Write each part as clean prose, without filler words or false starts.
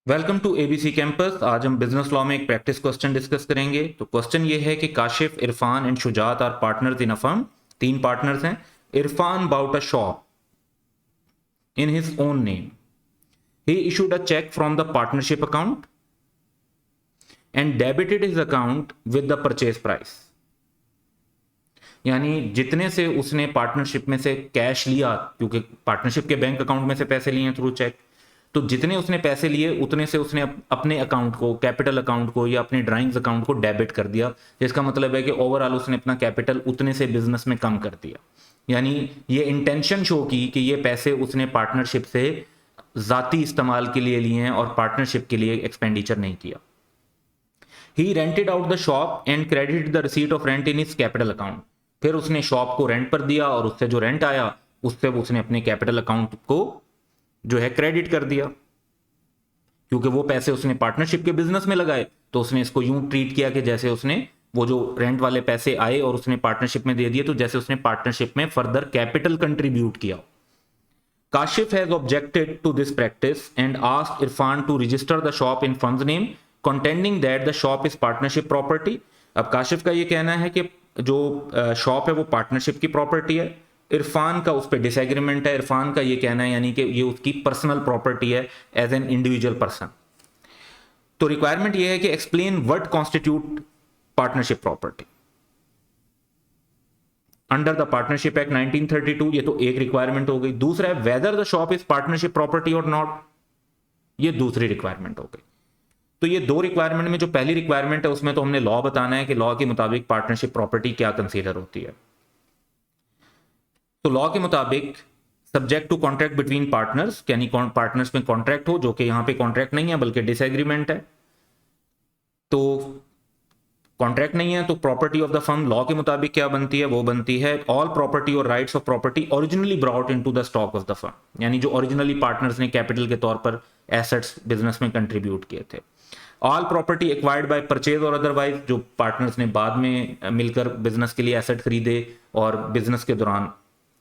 Welcome to ABC campus. आज हम business law में एक प्रैक्टिस क्वेश्चन डिस्कस करेंगे। तो क्वेश्चन ये है कि Kashif, Irfan and Shujaat are partners in a firm. तीन पार्टनर्स हैं। Irfan bought a shop in his own name. He issued a cheque from the partnership account and debited his account with the purchase price. यानी जितने से उसने partnership में से cash लिया, क्योंकि पार्टनरशिप के बैंक अकाउंट में से पैसे लिए हैं थ्रू चेक, तो जितने उसने पैसे लिए उतने से उसने अपने अकाउंट को, कैपिटल अकाउंट को या अपने ड्राइंग्स अकाउंट को डेबिट कर दिया। जिसका मतलब है कि ओवरऑल उसने अपना कैपिटल उतने से बिजनेस में कम कर दिया। यानी ये इंटेंशन शो की कि ये पैसे उसने पार्टनरशिप से जाती इस्तेमाल के लिए लिए हैं और पार्टनरशिप के लिए एक्सपेंडिचर नहीं किया। He rented out the shop and credit the receipt of rent in his capital account. फिर उसने शॉप को रेंट पर दिया और उससे जो रेंट आया उससे उसने अपने कैपिटल अकाउंट को जो है क्रेडिट कर दिया। क्योंकि वो पैसे उसने पार्टनरशिप के बिजनेस में लगाए, तो उसने इसको यूं ट्रीट किया कि जैसे उसने वो जो रेंट वाले पैसे आए और उसने पार्टनरशिप में दे दिए, तो जैसे उसने पार्टनरशिप में फर्दर कैपिटल कंट्रीब्यूट किया। Kashif has objected to this practice and asked Irfan to register the shop in funds name contending that the shop is partnership property. अब काशिफ का ये कहना है कि जो शॉप है वो पार्टनरशिप की प्रॉपर्टी है। इरफान का उस पर डिसएग्रीमेंट है। इरफान का ये कहना है यानी कि ये उसकी पर्सनल प्रॉपर्टी है एज एन इंडिविजुअल पर्सन। तो रिक्वायरमेंट ये है कि explain what constitute partnership property under the partnership act 1932। ये तो एक रिक्वायरमेंट हो गई। दूसरा है whether the shop is partnership property और नॉट। ये दूसरी रिक्वायरमेंट हो गई। तो ये दो रिक्वायरमेंट में जो पहली रिक्वायरमेंट है उसमें तो हमने लॉ बताना है कि लॉ के मुताबिक पार्टनरशिप प्रॉपर्टी क्या कंसीडर होती है। तो लॉ के मुताबिक subject to contract between partners, यानी पार्टनर्स में कॉन्ट्रैक्ट हो, जो कि यहां पे कॉन्ट्रैक्ट नहीं है बल्कि डिसएग्रीमेंट है। तो कॉन्ट्रैक्ट नहीं है तो property of the firm law के मुताबिक क्या बनती है? वो बनती है ऑल प्रॉपर्टी और rights of property originally brought into the stock of the firm. यानी जो ओरिजिनली पार्टनर्स ने कैपिटल के तौर पर एसेट्स बिजनेस में कंट्रीब्यूट किए थे। All property acquired by purchase और अदरवाइज, जो पार्टनर्स ने बाद में मिलकर बिजनेस के लिए एसेट खरीदे और बिजनेस के दौरान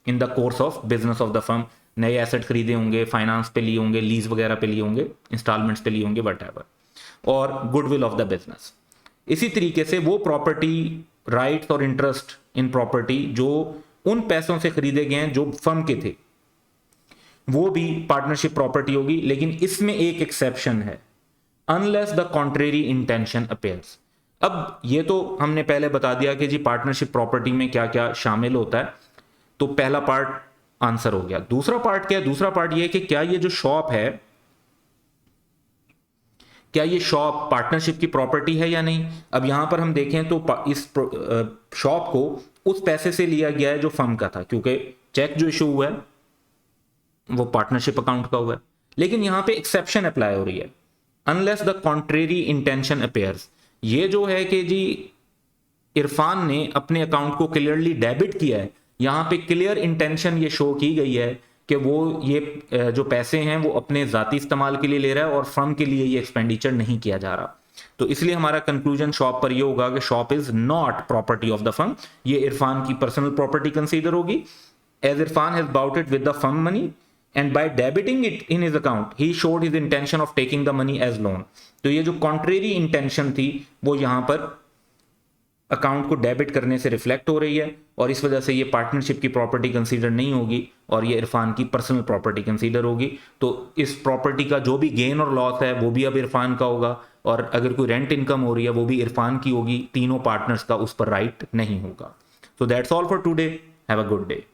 in the course of business of the firm नए एसेट खरीदे होंगे, फाइनेंस पे लिए होंगे, लीज वगैरह पे लिए होंगे, इंस्टॉलमेंट्स पे लिए होंगे, वट और गुडविल ऑफ द बिजनेस। इसी तरीके से वो प्रॉपर्टी, राइट्स और इंटरेस्ट इन प्रॉपर्टी जो उन पैसों से खरीदे गए हैं जो फर्म के थे, वो भी पार्टनरशिप प्रॉपर्टी होगी। लेकिन इसमें एक एक्सेप्शन है, unless the contrary intention appears. अब ये तो हमने पहले बता दिया कि जी पार्टनरशिप प्रॉपर्टी में क्या क्या शामिल होता है। तो पहला पार्ट आंसर हो गया। दूसरा पार्ट क्या है? दूसरा पार्ट ये है कि क्या ये जो शॉप है, क्या ये शॉप पार्टनरशिप की प्रॉपर्टी है या नहीं। अब यहां पर हम देखें तो इस शॉप को उस पैसे से लिया गया है जो फर्म का था, क्योंकि चेक जो इशू हुआ है वो पार्टनरशिप अकाउंट का हुआ है। लेकिन यहां पे एक्सेप्शन अप्लाई हो रही है, unless the contrary intention appears. ये जो है कि जी इरफान ने अपने अकाउंट को क्लियरली डेबिट किया है, यहां पे क्लियर इंटेंशन ये शो की गई है कि वो ये जो पैसे हैं वो अपने जाती इस्तेमाल के लिए ले रहा है और फर्म के लिए ये एक्सपेंडिचर नहीं किया जा रहा। तो इसलिए हमारा कंक्लूजन शॉप पर ये होगा कि shop is not property of the firm. ये इरफान की पर्सनल प्रॉपर्टी कंसीडर होगी, as Irfan has bought it with the firm money and by debiting it in his account he showed his intention of taking the money as loan. तो ये जो contrary intention थी वो यहां पर अकाउंट को debit करने से रिफ्लेक्ट हो रही है और इस वजह से ये पार्टनरशिप की प्रॉपर्टी कंसीडर नहीं होगी और ये इरफान की पर्सनल प्रॉपर्टी कंसीडर होगी। तो इस प्रॉपर्टी का जो भी गेन और लॉस है वो भी अब इरफान का होगा, और अगर कोई रेंट इनकम हो रही है वो भी इरफान की होगी। तीनों पार्टनर्स का उस पर राइट नहीं होगा। So that's all for today. Have a good day.